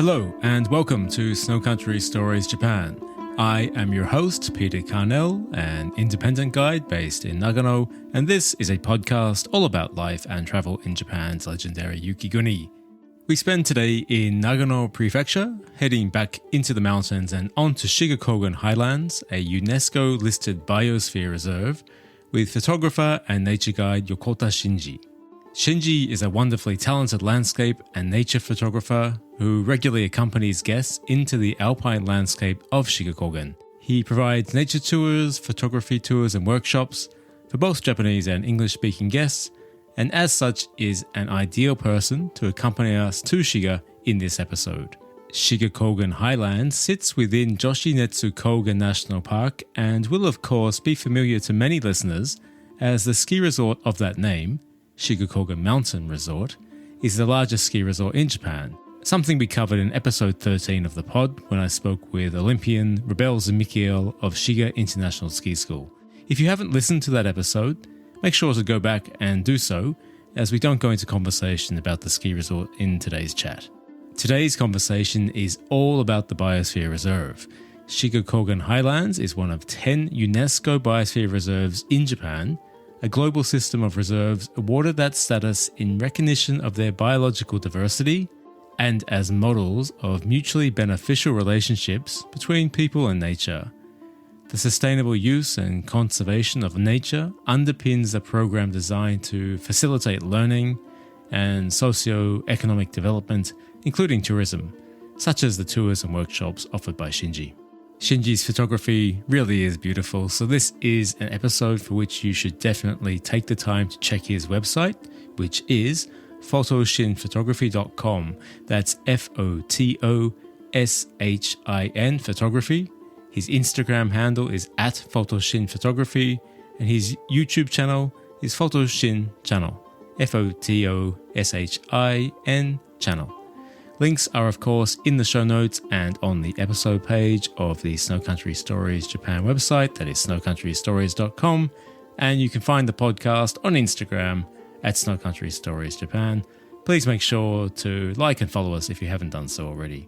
Hello and welcome to Snow Country Stories Japan. I am your host, Peter Carnell, an independent guide based in Nagano, and this is a podcast all about life and travel in Japan's legendary Yukiguni. We spend today in Nagano Prefecture, heading back into the mountains and on to Shiga Kogen Highlands, a UNESCO-listed Biosphere reserve, with photographer and nature guide Yokota Shinji. Shinji is a wonderfully talented landscape and nature photographer who regularly accompanies guests into the alpine landscape of Shiga Kogen. He provides nature tours, photography tours and workshops for both Japanese and English-speaking guests, and as such is an ideal person to accompany us to Shiga in this episode. Shiga Kogen Highlands sits within Joshinetsu Kogen National Park and will of course be familiar to many listeners as the ski resort of that name, Shiga Kogen Mountain Resort, is the largest ski resort in Japan, something we covered in episode 13 of the pod when I spoke with Olympian Rebel Zimikiel of Shiga International Ski School. If you haven't listened to that episode, make sure to go back and do so, as we don't go into conversation about the ski resort in today's chat. Today's conversation is all about the Biosphere Reserve. Shiga Kogen Highlands is one of 10 UNESCO Biosphere Reserves in Japan, a global system of reserves awarded that status in recognition of their biological diversity and as models of mutually beneficial relationships between people and nature. The sustainable use and conservation of nature underpins a program designed to facilitate learning and socio-economic development, including tourism, such as the tours and workshops offered by Shinji. Shinji's photography really is beautiful, so this is an episode for which you should definitely take the time to check his website, which is photoshinphotography.com. That's Photoshin photography. His Instagram handle is @photoshinphotography, and his YouTube channel is Photoshin channel, Photoshin channel. Links are of course in the show notes and on the episode page of the Snow Country Stories Japan website, that is snowcountrystories.com, and you can find the podcast on Instagram at Snow Country Stories Japan. Please make sure to like and follow us if you haven't done so already.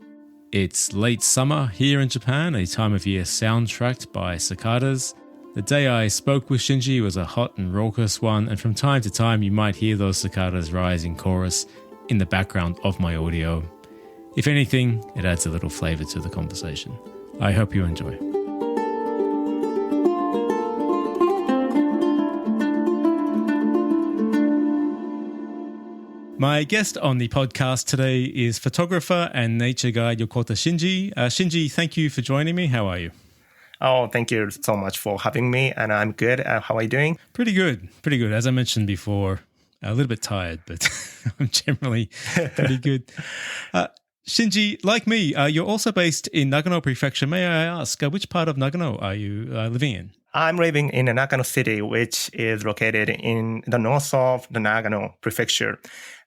It's late summer here in Japan, a time of year soundtracked by cicadas. The day I spoke with Shinji was a hot and raucous one, and from time to time you might hear those cicadas rise in chorus in the background of my audio. If anything, it adds a little flavour to the conversation. I hope you enjoy. My guest on the podcast today is photographer and nature guide Yokota Shinji. Shinji, thank you for joining me. How are you? Oh, thank you so much for having me, and I'm good. How are you doing? Pretty good. As I mentioned before, a little bit tired, but I'm generally pretty good. Shinji, like me, you're also based in Nagano Prefecture. May I ask, which part of Nagano are you living in? I'm living in Nagano City, which is located in the north of the Nagano Prefecture.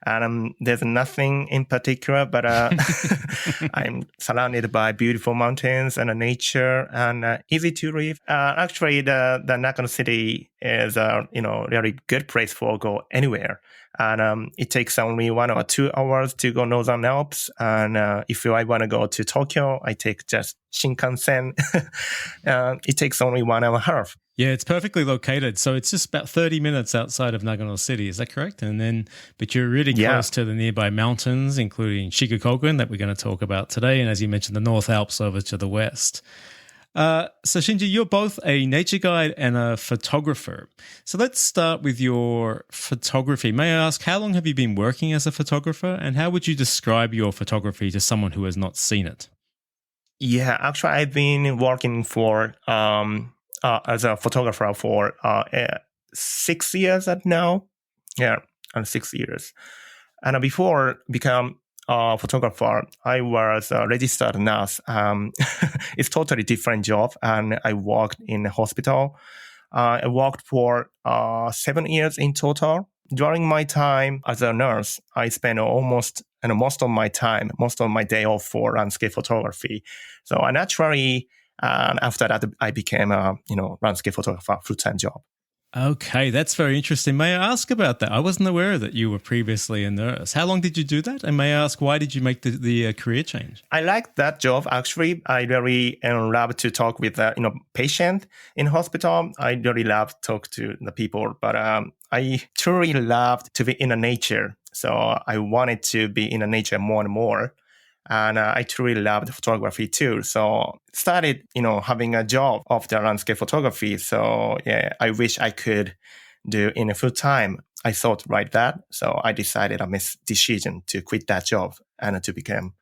And there's nothing in particular, but I'm surrounded by beautiful mountains and nature and easy to live. Actually, the Nagano City is a really good place for go anywhere. And it takes only 1 or 2 hours to go Northern Alps. And if I want to go to Tokyo, I take just Shinkansen. It takes only 1 hour and a half. Yeah, it's perfectly located. So it's just about 30 minutes outside of Nagano City. Is that correct? But you're really close to the nearby mountains, including Shiga Kogen that we're going to talk about today. And as you mentioned, the North Alps over to the west. So Shinji, you're both a nature guide and a photographer. So let's start with your photography. May I ask, how long have you been working as a photographer, and how would you describe your photography to someone who has not seen it? Yeah, actually, I've been working for as a photographer for 6 years now. Yeah, 6 years. And before become photographer, I was a registered nurse. It's totally different job, and I worked in a hospital. I worked for 7 years in total. During my time as a nurse, I spent most of my day off for landscape photography. So naturally, after that, I became a landscape photographer full-time job. Okay, that's very interesting. May I ask about that? I wasn't aware that you were previously a nurse. How long did you do that? And may I ask, why did you make the career change? I like that job, actually. I really love to talk with patient in hospital. I really love to talk to the people, but I truly loved to be in the nature. So I wanted to be in the nature more and more. And I truly loved photography too. So started, having a job of the landscape photography. So yeah, I wish I could do in a full time. I thought like that. So I decided I made decision to quit that job and to become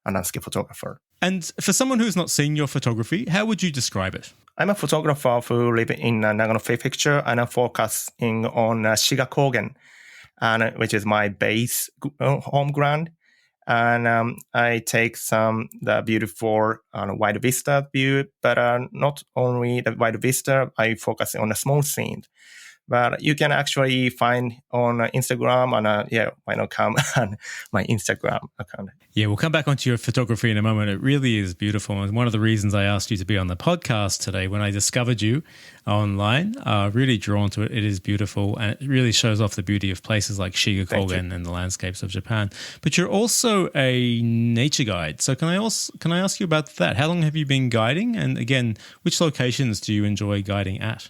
a landscape photographer. And for someone who's not seen your photography, how would you describe it? I'm a photographer who live in Nagano Prefecture, and I'm focusing on Shiga Kogen, and which is my base home ground. And I take the beautiful wide vista view, but not only the wide vista, I focus on the small scene. But you can actually find on Instagram, and why not come on my Instagram account? Yeah, we'll come back onto your photography in a moment. It really is beautiful. And one of the reasons I asked you to be on the podcast today, when I discovered you online, really drawn to it. It is beautiful, and it really shows off the beauty of places like Shiga Kogen and the landscapes of Japan. But you're also a nature guide. So can I ask you about that? How long have you been guiding? And again, which locations do you enjoy guiding at?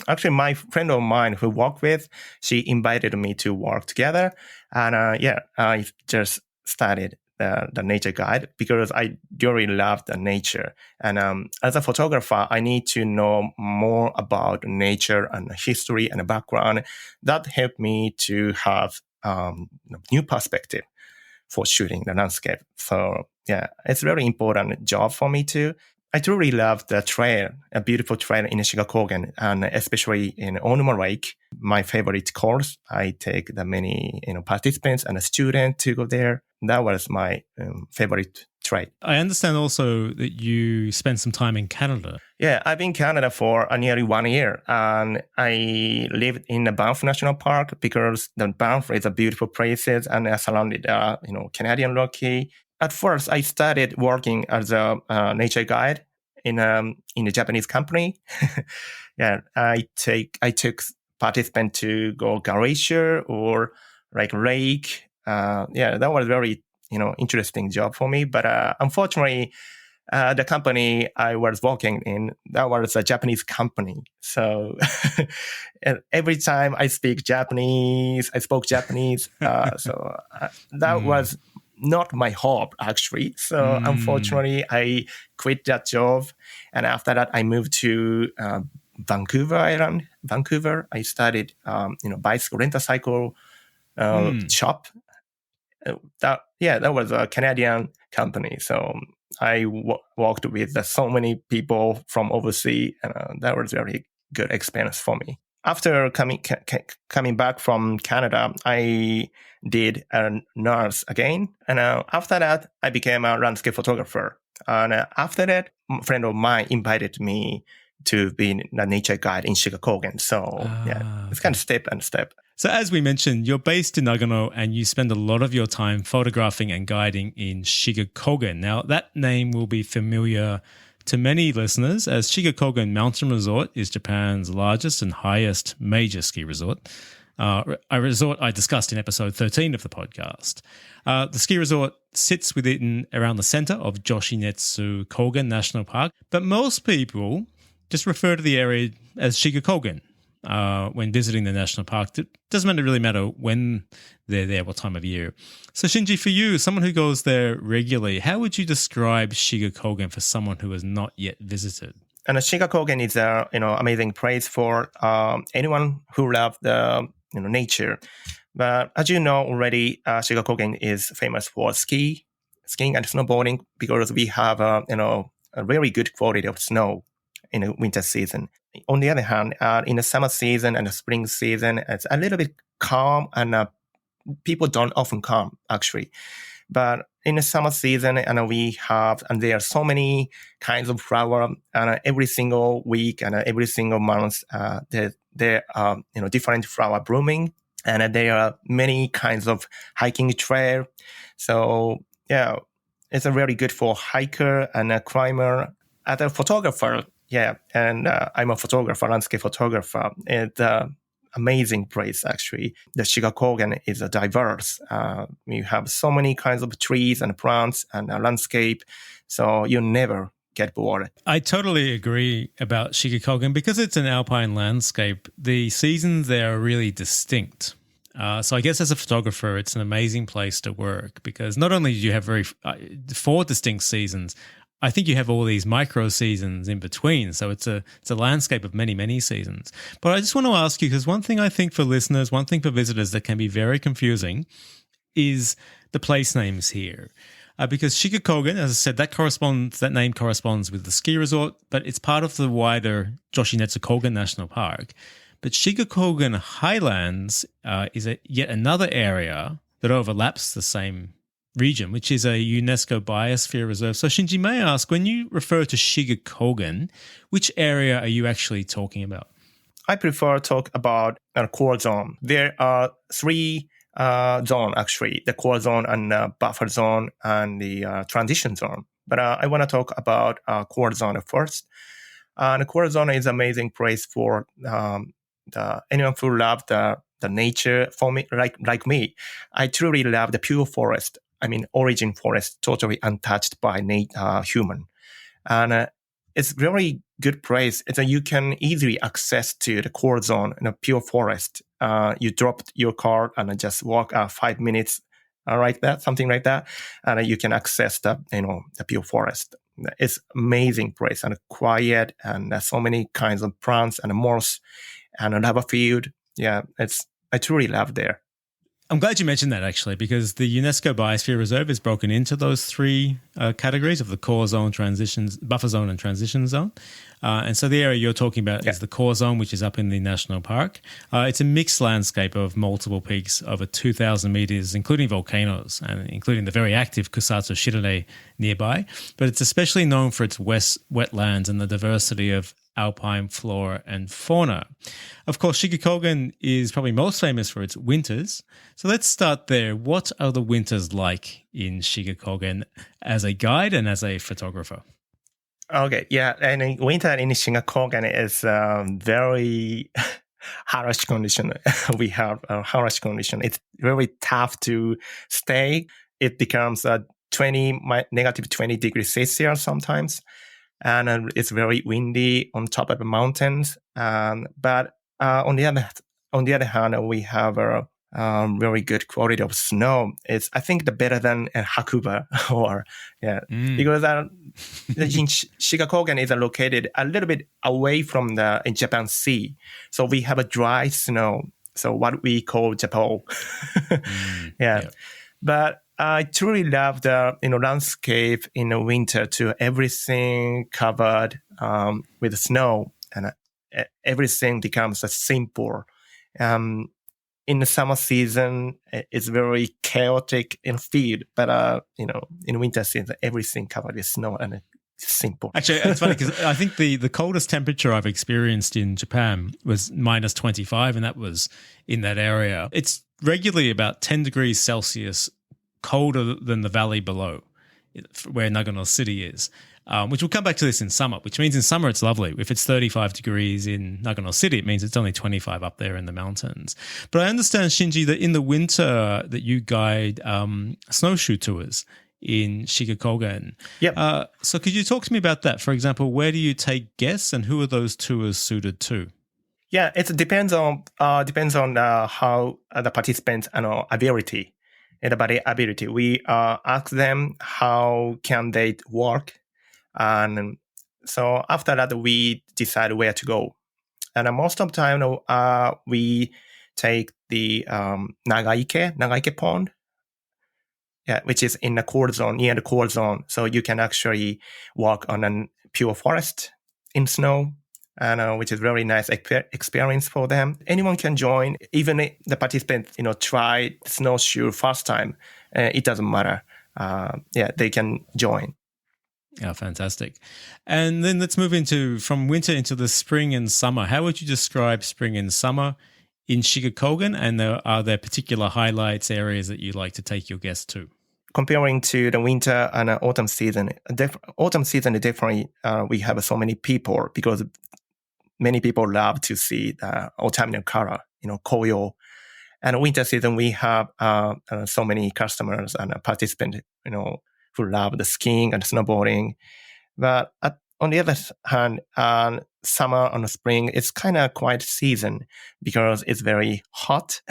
Actually, my friend of mine who work with, she invited me to work together. And I just started the nature guide because I really love the nature. And as a photographer, I need to know more about nature and history and background. That helped me to have new perspective for shooting the landscape. So yeah, it's a very important job for me too. I truly love the trail, a beautiful trail in Shiga Kogen, and especially in Onuma Lake, my favorite course. I take the many participants and students to go there. That was my favorite trail. I understand also that you spent some time in Canada. Yeah, I've been in Canada for nearly 1 year, and I lived in the Banff National Park because the Banff is a beautiful place and surrounded, Canadian Rocky. At first, I started working as a nature guide in a Japanese company. Yeah, I took participants to go glacier or like lake. That was very interesting job for me. But unfortunately, the company I was working in, that was a Japanese company. So every time I spoke Japanese. So that was not my hope, actually. So unfortunately, I quit that job. And after that, I moved to Vancouver Island. Vancouver, I started, bicycle rental shop. That was a Canadian company. So I worked with so many people from overseas, and that was a very good experience for me. After coming back from Canada, I did a nurse again. And after that, I became a landscape photographer. And after that, a friend of mine invited me to be a nature guide in Shiga Kogen. So it's kind of step and step. So as we mentioned, you're based in Nagano and you spend a lot of your time photographing and guiding in Shiga Kogen. Now, that name will be familiar to many listeners, as Shiga Kogen Mountain Resort is Japan's largest and highest major ski resort, a resort I discussed in episode 13 of the podcast. The ski resort sits within around the center of Yoshinetsu Kogen National Park, but most people just refer to the area as Shiga Kogen when visiting the national park. It doesn't really matter when they're there, what time of year. So Shinji, for you, someone who goes there regularly, how would you describe Shiga Kogen for someone who has not yet visited? And Shiga Kogen is a amazing place for anyone who loves the nature. But as you know already, Shiga Kogen is famous for skiing and snowboarding because we have a very good quality of snow in the winter season. On the other hand, in the summer season and the spring season, it's a little bit calm, and people don't often come, actually. But in the summer season, there are so many kinds of flower, and every single week and every single month, there are different flower blooming, and there are many kinds of hiking trail. So yeah, it's a very good for hiker and a climber. As a photographer, Yeah, and I'm a photographer, landscape photographer. It's amazing place, actually. The Shiga Kogen is diverse. You have so many kinds of trees and plants and landscape, so you never get bored. I totally agree about Shiga Kogen because it's an alpine landscape. The seasons there are really distinct. So I guess as a photographer, it's an amazing place to work because not only do you have 4 distinct seasons, I think you have all these micro seasons in between. So it's a landscape of many, many seasons. But I just want to ask you, because one thing I think for listeners, one thing for visitors that can be very confusing is the place names here. Because Shiga Kogen, as I said, that name corresponds with the ski resort, but it's part of the wider Joshinetsu Kogen National Park. But Shiga Kogen Highlands is yet another area that overlaps the same region, which is a UNESCO Biosphere Reserve. So Shinji, may I ask, when you refer to Shiga Kogen, which area are you actually talking about? I prefer to talk about a core zone. There are 3 zones, actually, the core zone and buffer zone and the transition zone. But I want to talk about core zone first. The core zone is an amazing place for anyone who love the nature. For me, like me, I truly love the pure forest. I mean, origin forest, totally untouched by human. And it's very good place. You can easily access to the core zone in a pure forest. You drop your car and just walk 5 minutes, something like that, and you can access the pure forest. It's amazing place and quiet, and so many kinds of plants and moss and a lava field. Yeah, I truly love there. I'm glad you mentioned that, actually, because the UNESCO Biosphere Reserve is broken into those 3 categories of the core zone, buffer zone, and transition zone. And so the area you're talking about is the core zone, which is up in the national park. It's a mixed landscape of multiple peaks over 2,000 meters, including volcanoes and including the very active Kusatsu Shirane nearby. But it's especially known for its wetlands and the diversity of alpine flora and fauna. Of course, Shiga Kogen is probably most famous for its winters. So let's start there. What are the winters like in Shiga Kogen as a guide and as a photographer? Okay, yeah, and winter in Shiga Kogen is very harsh condition. We have a harsh condition. It's very tough to stay. It becomes negative 20 degrees Celsius sometimes. And it's very windy on top of the mountains. But on the other hand, we have a very good quality of snow. It's, I think, better than Hakuba because Shiga Kogen is located a little bit away from the Japan Sea, so we have a dry snow. So what we call Japan. But I truly love the landscape in the winter too. Everything covered with snow, and everything becomes simple. In the summer season, it's very chaotic in field, but in winter season, everything covered with snow and it's simple. Actually, it's funny because I think the coldest temperature I've experienced in Japan was minus 25, and that was in that area. It's regularly about 10 degrees Celsius colder than the valley below where Nagano City is, which we'll come back to this in summer, which means in summer it's lovely. If it's 35 degrees in Nagano City, it means it's only 25 up there in the mountains. But I understand, Shinji, that in the winter that you guide snowshoe tours in Shiga Kogen. Yep. So could you talk to me about that? For example, where do you take guests and who are those tours suited to? Yeah, it depends on how the participants' ability. Ability. We ask them how can they walk, and so after that we decide where to go. And most of the time, we take the Nagaike Pond, which is in the core zone, near the core zone. So you can actually walk on a pure forest in snow. And which is very nice experience for them. Anyone can join, even if the participants, try snowshoe first time. It doesn't matter. They can join. Yeah, fantastic. And then let's move from winter into the spring and summer. How would you describe spring and summer in Shiga Kogen? And are there particular highlights, areas that you'd like to take your guests to? comparing to the winter and autumn season, autumn season is definitely we have so many people because many people love to see the autumnal color, koyo. And winter season, we have so many customers and participants, who love the skiing and snowboarding. But on the other hand, summer and spring, it's kind of quiet season because it's very hot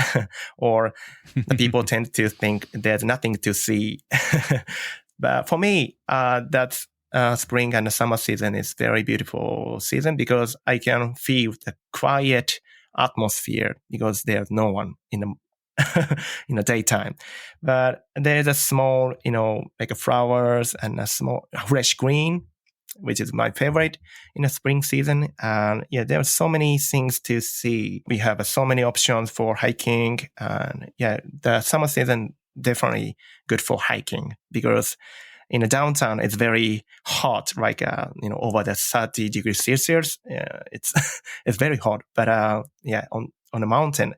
or the people tend to think there's nothing to see. But for me, that's spring and summer season is very beautiful season because I can feel the quiet atmosphere because there's no one in the in the daytime. But there's a small, like flowers and a small fresh green, which is my favorite in the spring season. And there are so many things to see. We have so many options for hiking. And the summer season definitely good for hiking because in the downtown, it's very hot, like, over the 30 degrees Celsius. It's it's very hot. But on the mountain,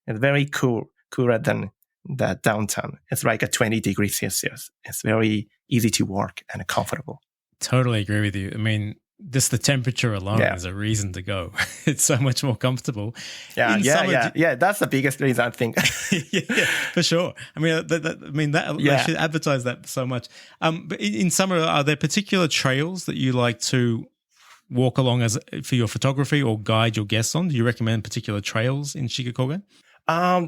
it's very cooler than the downtown. It's like a 20 degrees Celsius. It's very easy to walk and comfortable. Totally agree with you. I mean, just the temperature alone is a reason to go. It's so much more comfortable. Yeah. That's the biggest reason, I think. yeah, for sure. I mean, they should advertise that so much. But in summer, are there particular trails that you like to walk along for your photography or guide your guests on? Do you recommend particular trails in Shiga Kogen?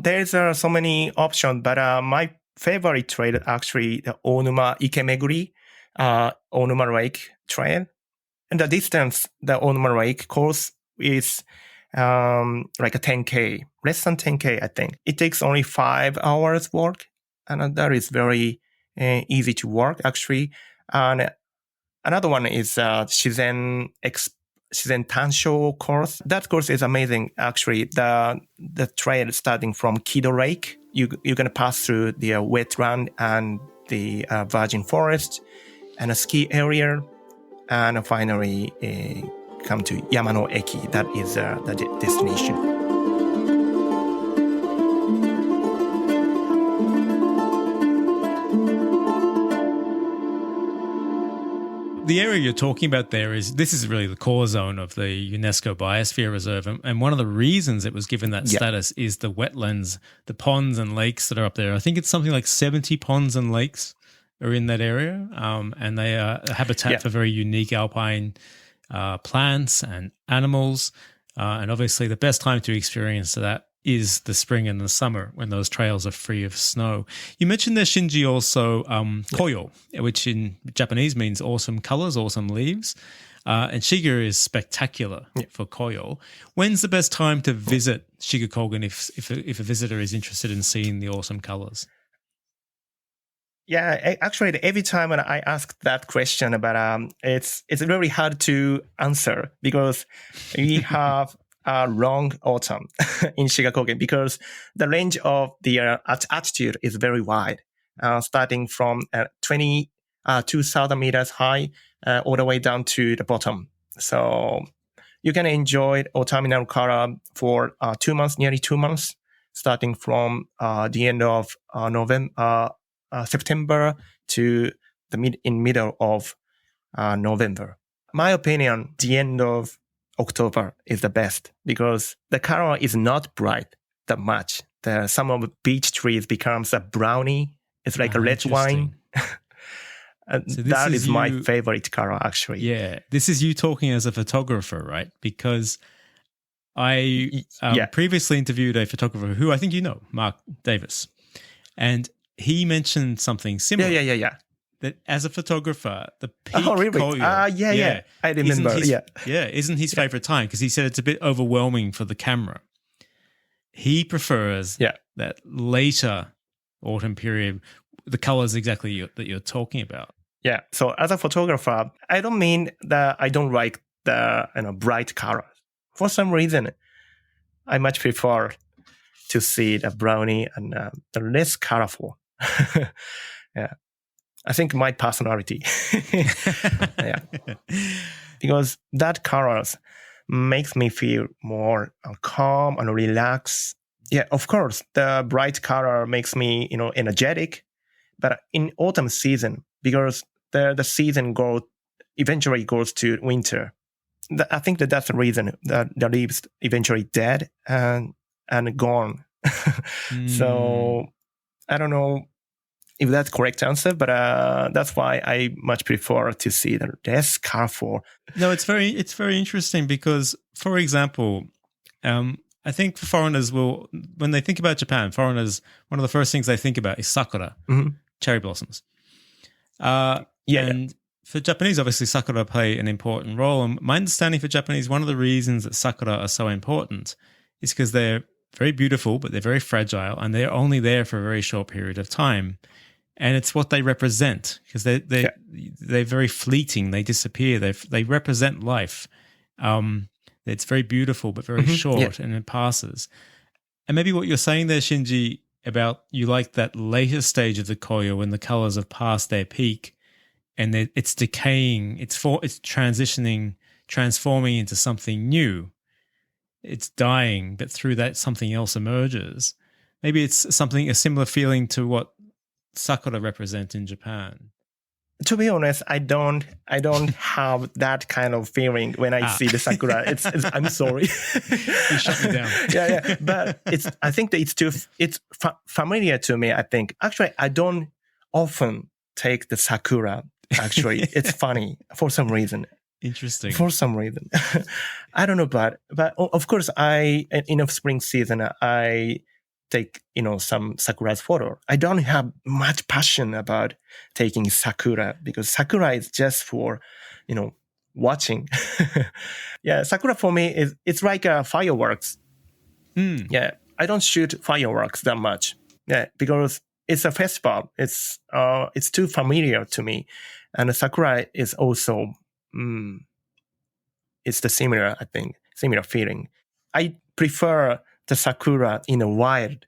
There's so many options, but my favorite trail is actually the Onuma Ikemeguri, Onuma Lake Trail. And the distance, the Onuma Lake course is like a 10K, less than 10K, I think. It takes only 5 hours walk, and that is very easy to walk, actually. And another one is Shizen Tansho course. That course is amazing, actually. The trail starting from Kido Lake, you're going to pass through the wetland and the virgin forest and a ski area, and finally come to Yamano Eki. That is the destination. The area you're talking about this is really the core zone of the UNESCO Biosphere Reserve. And one of the reasons it was given that status is the wetlands, the ponds and lakes that are up there. I think it's something like 70 ponds and lakes are in that area, and they are a habitat for very unique alpine plants and animals. And obviously the best time to experience that is the spring and the summer when those trails are free of snow. You mentioned there, Shinji, also koyo, which in Japanese means awesome colors, awesome leaves. And Shiga is spectacular for koyo. When's the best time to visit Shiga Kogen if a visitor is interested in seeing the awesome colors? Yeah, actually, every time when I ask that question, but it's really hard to answer because we have a long autumn in Shiga Kogen because the range of the altitude is very wide, starting from 2,000 meters high all the way down to the bottom. So you can enjoy autumnal color for 2 months, nearly 2 months, starting from the end of September to the middle of November. My opinion, the end of October is the best because the color is not bright that much. Some of the beech trees becomes a brownie. It's like a red wine. So that is my favorite color, actually. Yeah, this is you talking as a photographer, right? Because I previously interviewed a photographer who I think you know, Mark Davis, and he mentioned something similar. Yeah. That as a photographer, the peak really? koyo, I remember. Isn't his favorite time because he said it's a bit overwhelming for the camera. He prefers that later autumn period, the colors exactly that you're talking about. Yeah. So as a photographer, I don't mean that I don't like the bright colors. For some reason, I much prefer to see the brownie and the less colorful. Yeah. I think my personality. Because that colors makes me feel more calm and relaxed. Yeah, of course, the bright color makes me, energetic. But in autumn season, because the season eventually goes to winter, I think that's the reason that the leaves eventually dead and gone. So I don't know if that's correct answer, but that's why I much prefer to see the less colorful. No, it's very interesting because, for example, I think foreigners when they think about Japan, foreigners, one of the first things they think about is sakura, cherry blossoms. And for Japanese, obviously, sakura play an important role. And my understanding for Japanese, one of the reasons that sakura are so important is because they're very beautiful, but they're very fragile, and they're only there for a very short period of time. And it's what they represent, because they're very fleeting. They disappear. They represent life. It's very beautiful, but very short, and it passes. And maybe what you're saying there, Shinji, about you like that later stage of the koyo when the colors have passed their peak, and it's decaying. It's transitioning, transforming into something new. It's dying, but through that something else emerges. Maybe it's a similar feeling to what sakura represent in Japan. To be honest, I don't have that kind of feeling when I see the sakura. It's I'm sorry. You shut me down. Yeah. But I think that it's familiar to me. I think actually I don't often take the sakura. Actually, it's funny for some reason. Interesting. For some reason, I don't know, but of course, in a spring season I take some sakura's photo. I don't have much passion about taking sakura because sakura is just for watching. Yeah, sakura for me it's like fireworks. Yeah, I don't shoot fireworks that much. Yeah, because it's a festival. It's too familiar to me, and sakura is also it's the similar feeling. I prefer the sakura in a wild,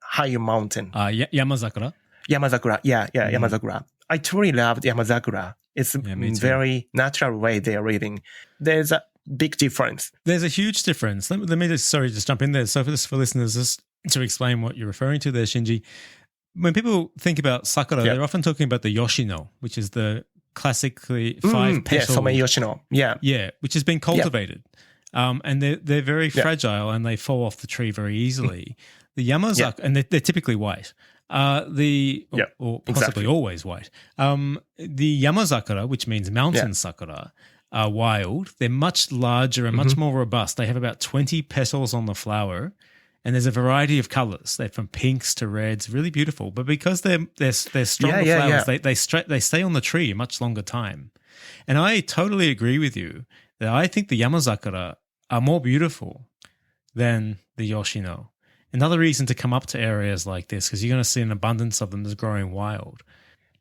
higher mountain. Yamazakura? Yamazakura, Yamazakura. I truly love Yamazakura. It's a very natural way they are reading. There's a big difference. There's a huge difference. Let me just jump in there. So for listeners, just to explain what you're referring to there, Shinji, when people think about sakura, they're often talking about the Yoshino, which is the classically 5-petal. Somei Yoshino. Yeah, which has been cultivated. And they're very fragile and they fall off the tree very easily. The Yamazakura, and they're typically white. Or possibly always white. The Yamazakura, which means mountain sakura, are wild. They're much larger and much more robust. They have about 20 petals on the flower, and there's a variety of colors. They're from pinks to reds, really beautiful. But because they're stronger flowers, they stay on the tree a much longer time. And I totally agree with you that I think the Yamazakura are more beautiful than the Yoshino. Another reason to come up to areas like this, because you're going to see an abundance of them that's growing wild.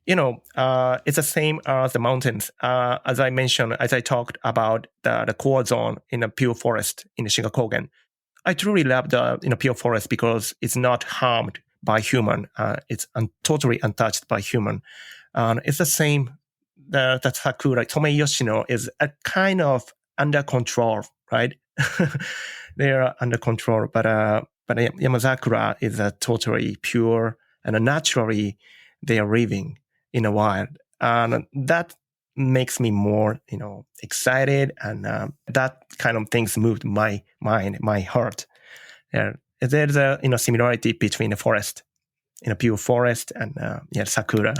It's the same as the mountains. As I talked about the core zone in a pure forest in the Shiga Kogen. I truly love the pure forest because it's not harmed by human. It's totally untouched by human. It's the same. The sakura, Tomei Yoshino, is a kind of under control, right? They are under control, but Yamazakura is totally pure and naturally they are living in the wild, and that makes me more, excited, and that kind of things moved my mind, my heart. There's a similarity between the forest, pure forest, and sakura.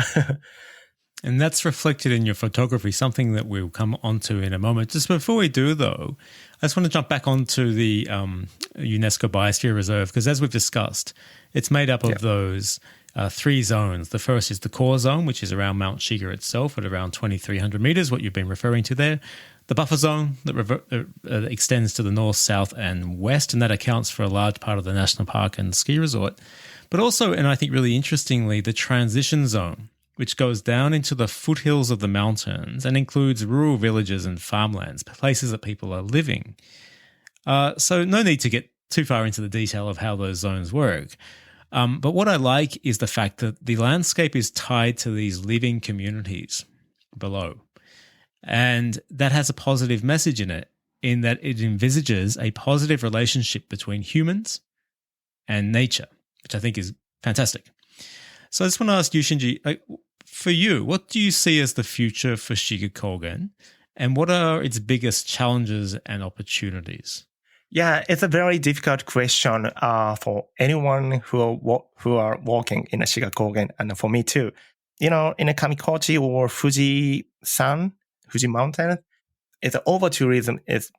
And that's reflected in your photography, something that we'll come onto in a moment. Just before we do, though, I just want to jump back onto the UNESCO Biosphere Reserve, because as we've discussed, it's made up of those 3 zones. The first is the core zone, which is around Mount Shiga itself at around 2,300 meters, what you've been referring to there. The buffer zone that extends to the north, south, and west, and that accounts for a large part of the national park and ski resort. But also, and I think really interestingly, the transition zone, which goes down into the foothills of the mountains and includes rural villages and farmlands, places that people are living. So no need to get too far into the detail of how those zones work. But what I like is the fact that the landscape is tied to these living communities below. And that has a positive message in it, in that it envisages a positive relationship between humans and nature, which I think is fantastic. So I just want to ask you, Shinji, like, for you, what do you see as the future for Shiga Kogen? And what are its biggest challenges and opportunities? Yeah, it's a very difficult question for anyone who are walking in a Shiga Kogen, and for me too. In a Kamikochi or Fuji Mountain, it's over tourism is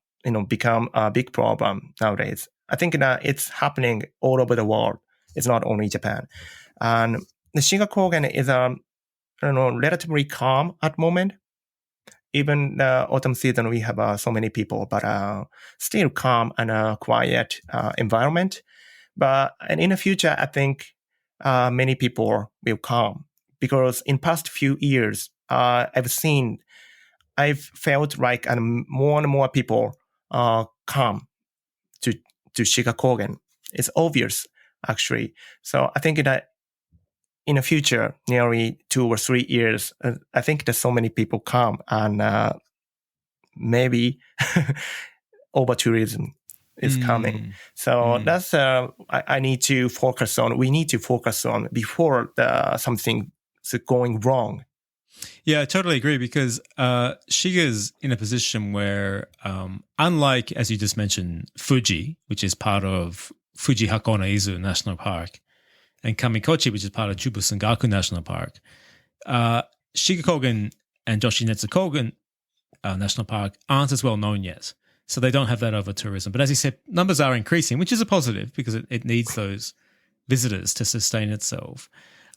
become a big problem nowadays. I think that it's happening all over the world. It's not only Japan, and the Shiga Kogen is relatively calm at the moment. Even the autumn season, we have so many people, but still calm and quiet environment. And in the future, I think many people will come because in past few years, I've felt like more and more people come to Shiga Kogen. It's obvious, actually. So I think that in the future, nearly 2 or 3 years, I think that so many people come and maybe over tourism is coming. So that's I need to focus on. We need to focus on before something is going wrong. Yeah, I totally agree because Shiga's in a position where, unlike, as you just mentioned, Fuji, which is part of Fuji Hakone Izu National Park, and Kamikochi, which is part of Chubusungaku National Park, Shiga Kogen and Joshinetsu Kogen National Park aren't as well known yet. So they don't have that over tourism. But as you said, numbers are increasing, which is a positive because it needs those visitors to sustain itself.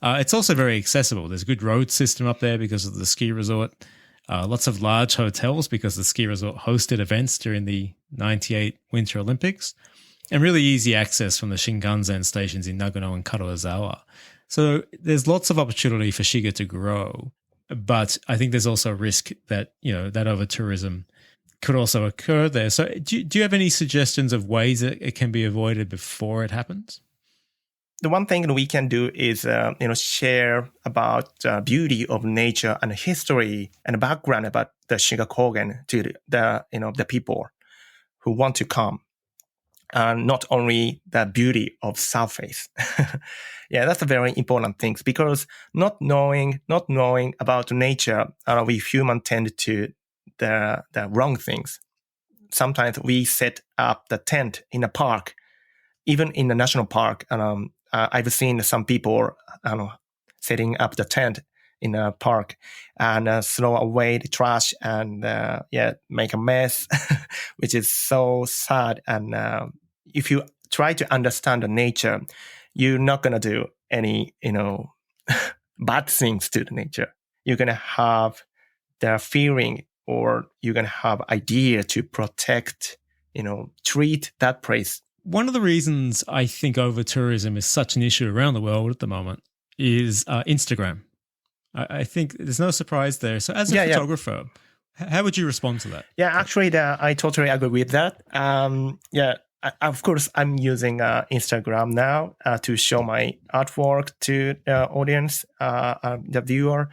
It's also very accessible. There's a good road system up there because of the ski resort. Lots of large hotels because the ski resort hosted events during the 98 Winter Olympics. And really easy access from the Shinkansen stations in Nagano and Karuizawa. So there's lots of opportunity for Shiga to grow. But I think there's also a risk that, that over tourism could also occur there. So do you have any suggestions of ways that it can be avoided before it happens? The one thing that we can do is, share about the beauty of nature and history and background about the Shiga Kogen to the people who want to come. And not only the beauty of surface. Yeah, that's a very important thing because not knowing about nature, we humans tend to the wrong things. Sometimes we set up the tent in a park, even in the national park. I've seen some people setting up the tent in a park and throw away the trash and make a mess, which is so sad. And if you try to understand the nature, you're not gonna do any bad things to the nature. You're gonna have the feeling, or you're gonna have idea to protect, treat that place. One of the reasons I think over tourism is such an issue around the world at the moment is Instagram. I think there's no surprise there. So as a photographer, how would you respond to that? Yeah, actually, I totally agree with that. Of course, I'm using Instagram now to show my artwork to the audience, the viewer.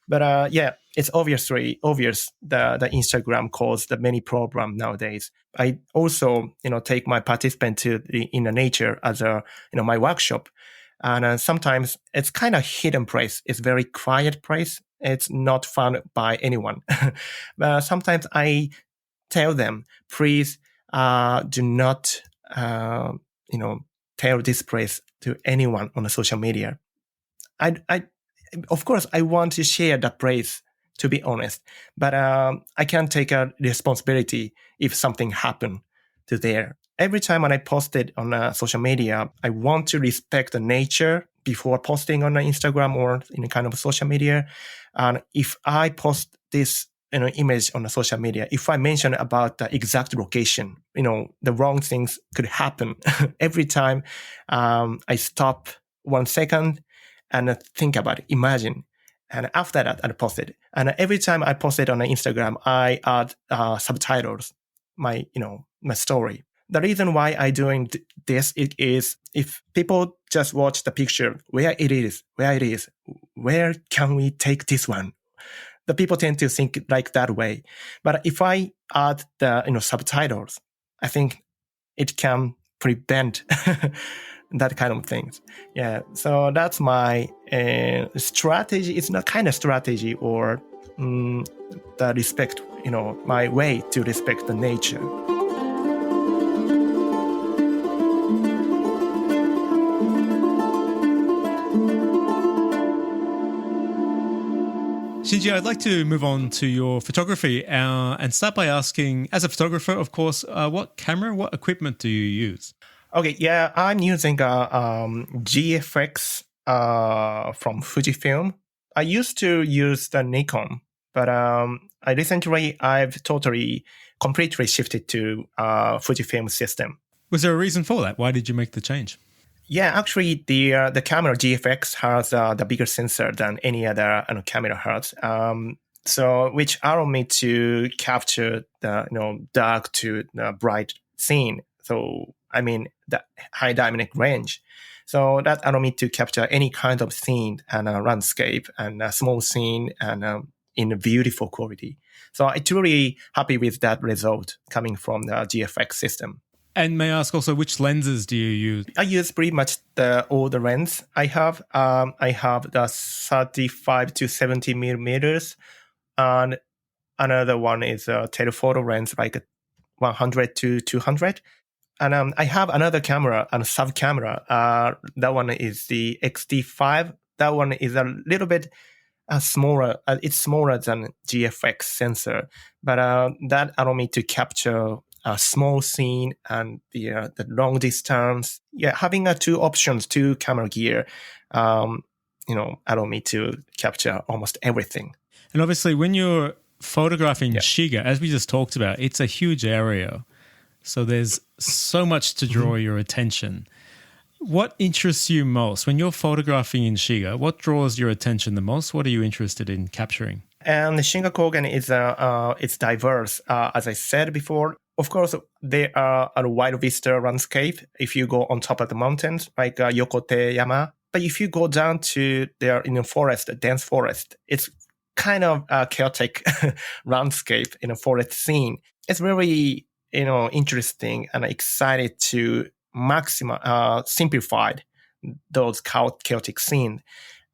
But it's obvious the Instagram caused many problems nowadays. I also, take my participant to in the nature as my workshop. And sometimes it's kind of hidden place. It's very quiet place. It's not found by anyone. But sometimes I tell them, please do not, tell this place to anyone on the social media. Of course, I want to share that place, to be honest. But I can't take a responsibility if something happened to there. Every time when I posted on social media, I want to respect the nature before posting on Instagram or in a kind of social media. And if I post this image on the social media, if I mention about the exact location, the wrong things could happen. Every time I stop 1 second and think about it, imagine. And after that, I post it. And every time I post it on Instagram, I add subtitles, my story. The reason why I doing this is if people just watch the picture, where can we take this one? The people tend to think like that way. But if I add the subtitles, I think it can prevent that kind of things. Yeah, so that's my strategy. It's not kind of strategy or the respect, my way to respect the nature. Shinji, I'd like to move on to your photography and start by asking, as a photographer, of course, what equipment do you use? Okay, yeah, I'm using a GFX from Fujifilm. I used to use the Nikon, but I've completely shifted to Fujifilm system. Was there a reason for that? Why did you make the change? Yeah, actually, the camera GFX has the bigger sensor than any other camera has. So which allow me to capture the dark to the bright scene. So I mean the high dynamic range. So that allow me to capture any kind of scene and a landscape and a small scene and in a beautiful quality. So I'm truly happy with that result coming from the GFX system. And may I ask also, which lenses do you use? I use pretty much all the lens I have. I have the 35 to 70 millimeters, and another one is a telephoto lens, like 100 to 200. And I have another camera and sub camera. That one is the XT5. That one is a little bit smaller. It's smaller than GFX sensor, but that allow me to capture a small scene and the long distance. Yeah, having two options, two camera gear, allow me to capture almost everything. And obviously, when you're photographing Shiga, as we just talked about, it's a huge area. So there's so much to draw your attention. What interests you most when you're photographing in Shiga? What draws your attention the most? What are you interested in capturing? And the Shiga Kogen is it's diverse, as I said before. Of course, there are a wide vista landscape if you go on top of the mountains, like Yokota Yama. But if you go down to there in a forest, a dense forest, it's kind of a chaotic landscape in a forest scene. It's really, interesting and excited to simplify those chaotic scenes.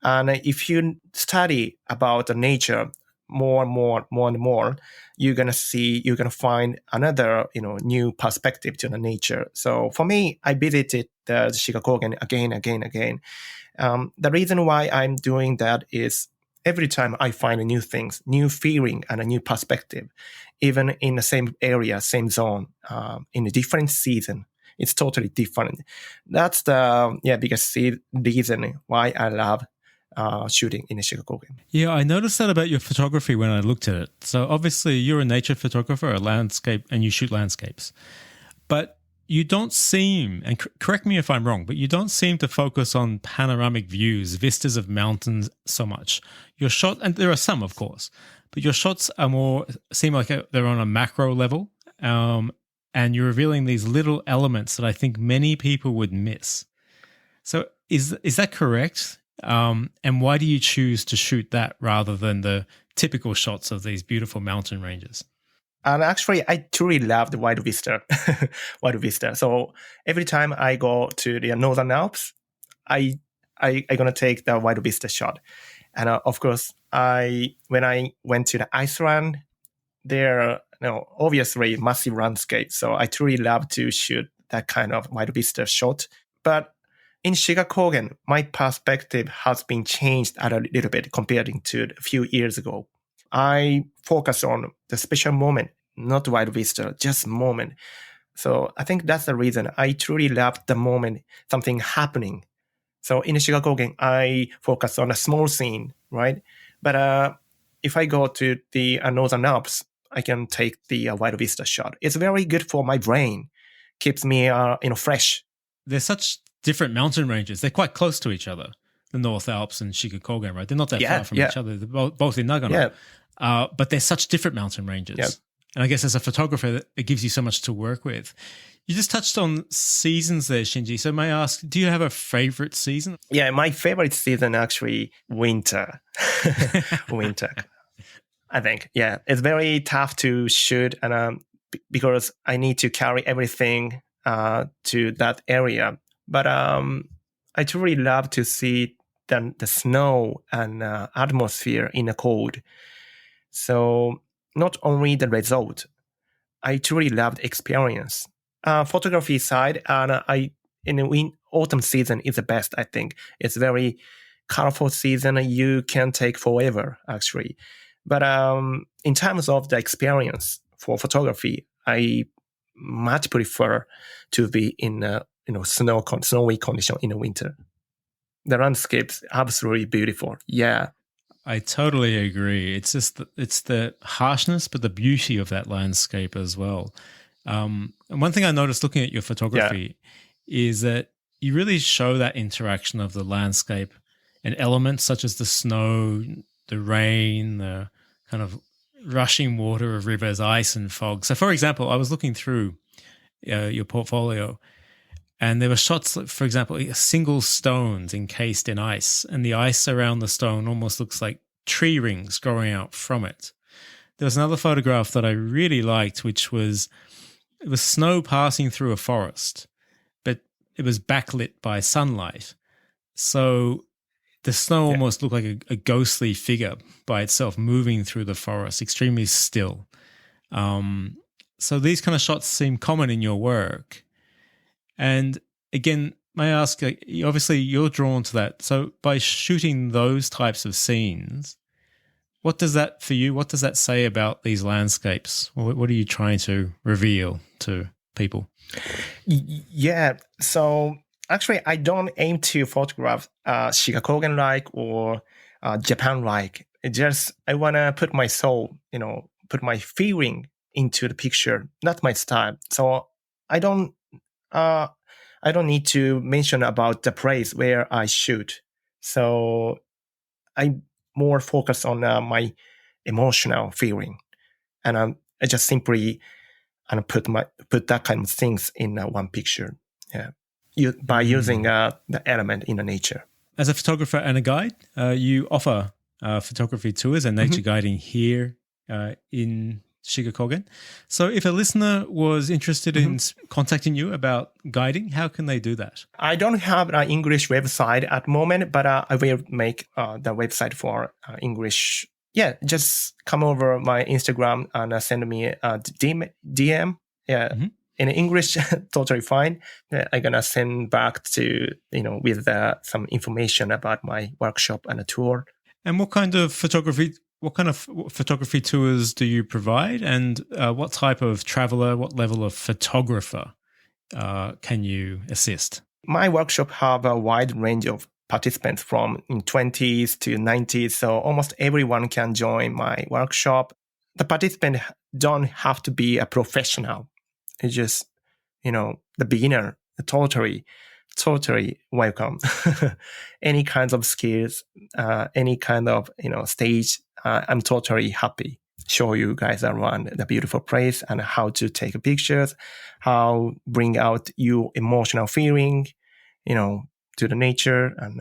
And if you study about the nature more and more, you're gonna find another, new perspective to the nature. So for me, I visited the Shiga Kogen again. The reason why I'm doing that is every time I find new things, new feeling, and a new perspective, even in the same area, same zone, in a different season, it's totally different. That's the biggest reason why I love shooting in the Shiga Kogen. Yeah, I noticed that about your photography when I looked at it. So obviously you're a nature photographer, a landscape, and you shoot landscapes. But you don't seem, and correct me if I'm wrong, but you don't seem to focus on panoramic views, vistas of mountains so much. Your shot, and there are some, of course, but your shots seem like they're on a macro level, and you're revealing these little elements that I think many people would miss. So is that correct? And why do you choose to shoot that rather than the typical shots of these beautiful mountain ranges? And actually, I truly love the wide vista. So every time I go to the Northern Alps, I gonna take the wide vista shot. And of course, when I went to the Iceland, there are obviously massive landscape. So I truly love to shoot that kind of wide vista shot. But in Shiga Kogen, my perspective has been changed a little bit compared to a few years ago. I focus on the special moment, not wide vista, just moment. So I think that's the reason I truly love the moment, something happening. So in Shiga Kogen, I focus on a small scene, right? But if I go to the Northern Alps, I can take the wide vista shot. It's very good for my brain, keeps me fresh. There's such different mountain ranges. They're quite close to each other, the North Alps and Shiga Kogen, right? They're not that far from each other. They're both in Nagano. Yeah. But they're such different mountain ranges. Yeah. And I guess as a photographer, it gives you so much to work with. You just touched on seasons there, Shinji. So may I ask, do you have a favorite season? Yeah, my favorite season actually winter. Winter. I think, yeah. It's very tough to shoot and because I need to carry everything to that area But I truly love to see the snow and atmosphere in the cold. So not only the result, I truly loved experience. Photography side, and in the autumn season is the best. I think it's very colorful season. You can take forever actually, but in terms of the experience for photography, I much prefer to be in snowy condition in the winter. The landscape's absolutely beautiful. Yeah. I totally agree. It's just it's the harshness, but the beauty of that landscape as well. And one thing I noticed looking at your photography is that you really show that interaction of the landscape and elements such as the snow, the rain, the kind of rushing water of rivers, ice and fog. So, for example, I was looking through your portfolio, and there were shots, for example, single stones encased in ice, and the ice around the stone almost looks like tree rings growing out from it. There was another photograph that I really liked, which was it was snow passing through a forest, but it was backlit by sunlight. So the snow almost looked like a ghostly figure by itself moving through the forest, extremely still. So these kind of shots seem common in your work. And again, may I ask, obviously you're drawn to that. So by shooting those types of scenes, what does that for you? What does that say about these landscapes? What are you trying to reveal to people? Yeah. So actually, I don't aim to photograph Shiga Kogen like or Japan like. I want to put my soul, put my feeling into the picture, not my style. So I don't need to mention about the place where I shoot. So I more focus on my emotional feeling, and I just simply put that kind of things in one picture. Yeah, by using the element in the nature. As a photographer and a guide, you offer photography tours and nature guiding here in Shiga Kogen. So if a listener was interested in contacting you about guiding, how can they do that? I don't have an English website at the moment, but I will make the website for English. Yeah, just come over my Instagram and send me a DM. Yeah, in English, totally fine. I'm going to send back to, with some information about my workshop and a tour. And what kind of photography tours do you provide, and what type of traveler, what level of photographer can you assist? My workshop have a wide range of participants from in 20s to 90s, so almost everyone can join my workshop. The participant don't have to be a professional. It's just, the beginner, totally welcome. Any kinds of skills, any kind of, stage, I'm totally happy. Show you guys around the beautiful place and how to take pictures, how bring out your emotional feeling, to the nature. And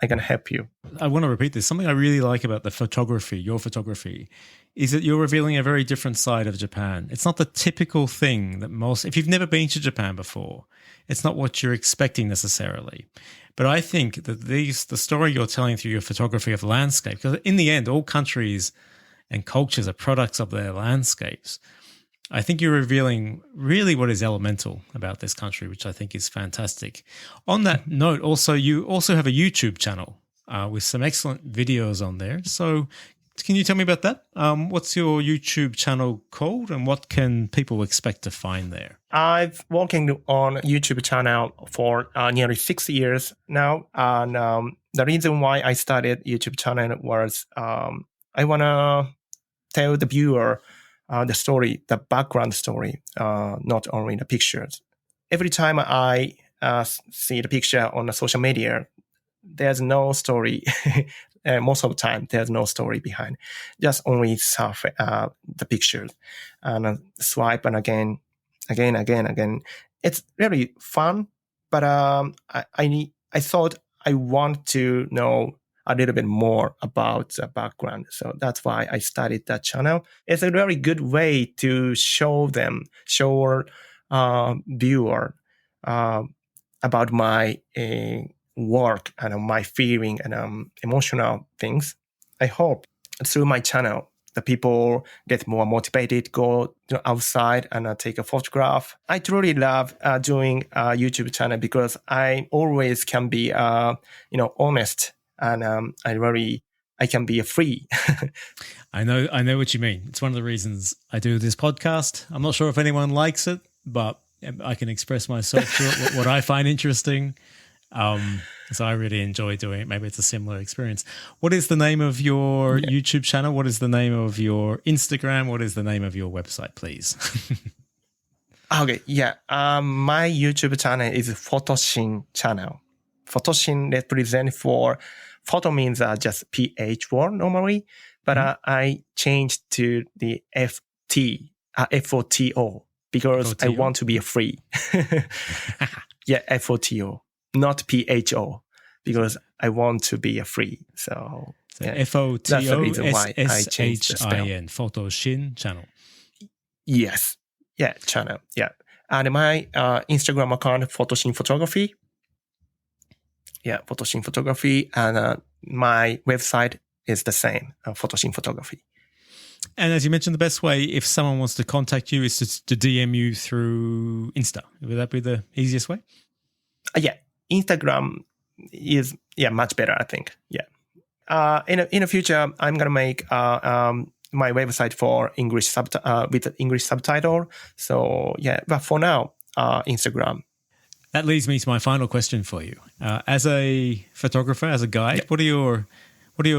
I can help you. I want to repeat this. Something I really like about the photography, your photography, is that you're revealing a very different side of Japan. It's not the typical thing that if you've never been to Japan before, it's not what you're expecting necessarily. But I think that the story you're telling through your photography of landscape, because in the end, all countries and cultures are products of their landscapes. I think you're revealing really what is elemental about this country, which I think is fantastic. On that note, you also have a YouTube channel with some excellent videos on there. So can you tell me about that? What's your YouTube channel called, and what can people expect to find there? I've working on YouTube channel for nearly 6 years now. And the reason why I started YouTube channel was I want to tell the viewer the story, the background story, not only the pictures. Every time I see the picture on the social media, there's no story. Most of the time, there's no story behind. Just only the pictures, and swipe and again. It's really fun, but I thought I want to know a little bit more about the background. So that's why I started that channel. It's a very good way to show viewer, a about my work and my feeling and emotional things. I hope through my channel, the people get more motivated, go outside and take a photograph. I truly love doing a YouTube channel because I always can be, honest, and I can be free. I know what you mean. It's one of the reasons I do this podcast. I'm not sure if anyone likes it, but I can express myself through it, what I find interesting. So I really enjoy doing it. Maybe it's a similar experience. What is the name of your YouTube channel? What is the name of your Instagram? What is the name of your website, please? Okay, yeah. My YouTube channel is Photoshin channel. Photoshin represents for photo means just PH word normally, but I changed to the FOTO because FOTO? I want to be free. Yeah, FOTO, not PHO, because I want to be free. So FOTO that's the reason why I changed the spell. SHIN, Photoshin channel. Yes. Yeah, channel. Yeah. And my Instagram account, Photoshin Photography. Yeah, Photoshin Photography. And my website is the same, Photoshin Photography. And as you mentioned, the best way if someone wants to contact you is to DM you through Insta. Would that be the easiest way? Yeah, Instagram is much better, I think. Yeah. In the future, I'm gonna make my website for English with English subtitle. So yeah, but for now, Instagram. That leads me to my final question for you. As a photographer, as a guide, what are your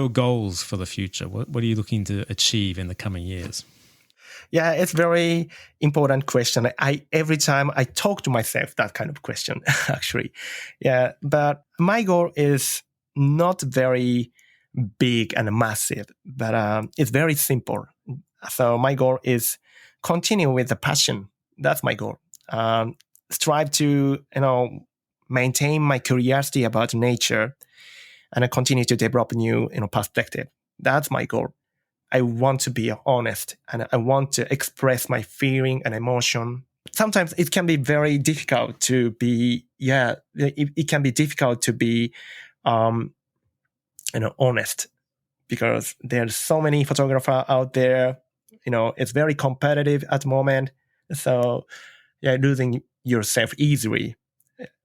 goals for the future? What are you looking to achieve in the coming years? Yeah, it's very important question. Every time I talk to myself, that kind of question, actually. Yeah, but my goal is not very big and massive, but it's very simple. So my goal is continue with the passion. That's my goal. Strive to, maintain my curiosity about nature and continue to develop new, perspective. That's my goal. I want to be honest and I want to express my feeling and emotion. Sometimes it can be very difficult to be, it can be difficult to be, honest because there's so many photographers out there. It's very competitive at the moment. So, losing yourself easily.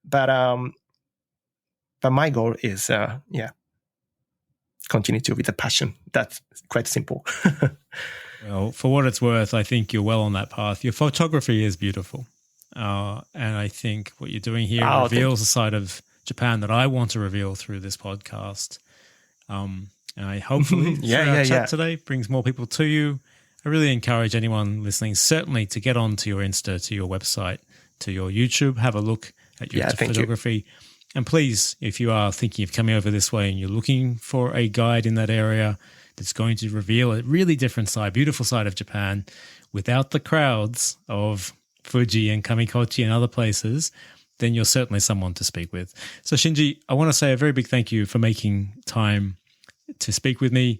But my goal is, continue to with the passion. That's quite simple. Well, for what it's worth, I think you're well on that path. Your photography is beautiful. And I think what you're doing here reveals a side of Japan that I want to reveal through this podcast. And I hopefully our chat today brings more people to you. I really encourage anyone listening certainly to get onto your Insta, to your website, to your YouTube, have a look at your photography. And please, if you are thinking of coming over this way and you're looking for a guide in that area that's going to reveal a really different side, beautiful side of Japan without the crowds of Fuji and Kamikochi and other places, then you're certainly someone to speak with. So Shinji, I want to say a very big thank you for making time to speak with me.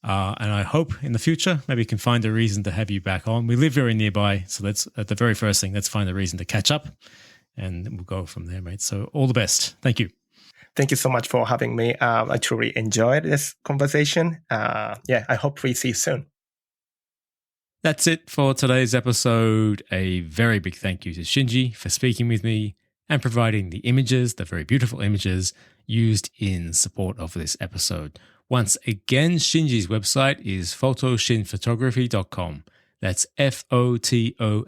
And I hope in the future, maybe we can find a reason to have you back on. We live very nearby. So let's, at the very first thing, let's find a reason to catch up. And we'll go from there, mate. So all the best. Thank you. Thank you so much for having me. I truly enjoyed this conversation. I hope we see you soon. That's it for today's episode. A very big thank you to Shinji for speaking with me and providing the images, the very beautiful images used in support of this episode. Once again, Shinji's website is photoshinphotography.com. That's FOTOSHIN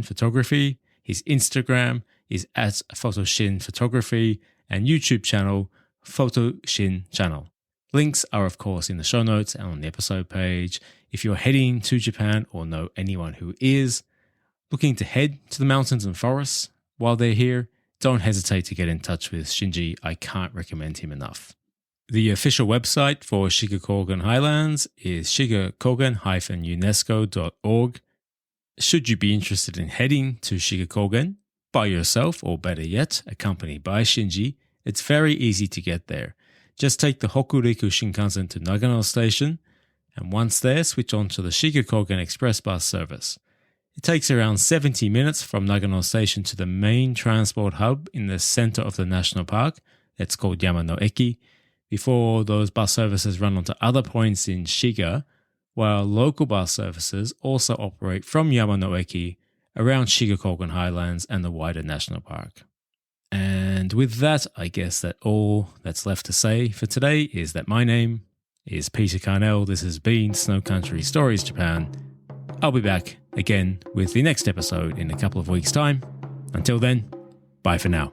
photography. His Instagram is at Photoshin Photography and YouTube channel, Photoshin Channel. Links are, of course, in the show notes and on the episode page. If you're heading to Japan or know anyone who is looking to head to the mountains and forests while they're here, don't hesitate to get in touch with Shinji. I can't recommend him enough. The official website for Shiga Kogen Highlands is shiga-kogen-unesco.org. Should you be interested in heading to Shiga Kogen by yourself, or better yet, accompanied by Shinji, it's very easy to get there. Just take the Hokuriku Shinkansen to Nagano Station, and once there, switch on to the Shiga Kogen Express bus service. It takes around 70 minutes from Nagano Station to the main transport hub in the center of the national park. It's called Yamano Eki, before those bus services run onto other points in Shiga, while local bus services also operate from Yamano Eki around Shiga Kogen Highlands and the wider national park. And with that, I guess that all that's left to say for today is that my name is Peter Carnell. This has been Snow Country Stories Japan. I'll be back again with the next episode in a couple of weeks' time. Until then, bye for now.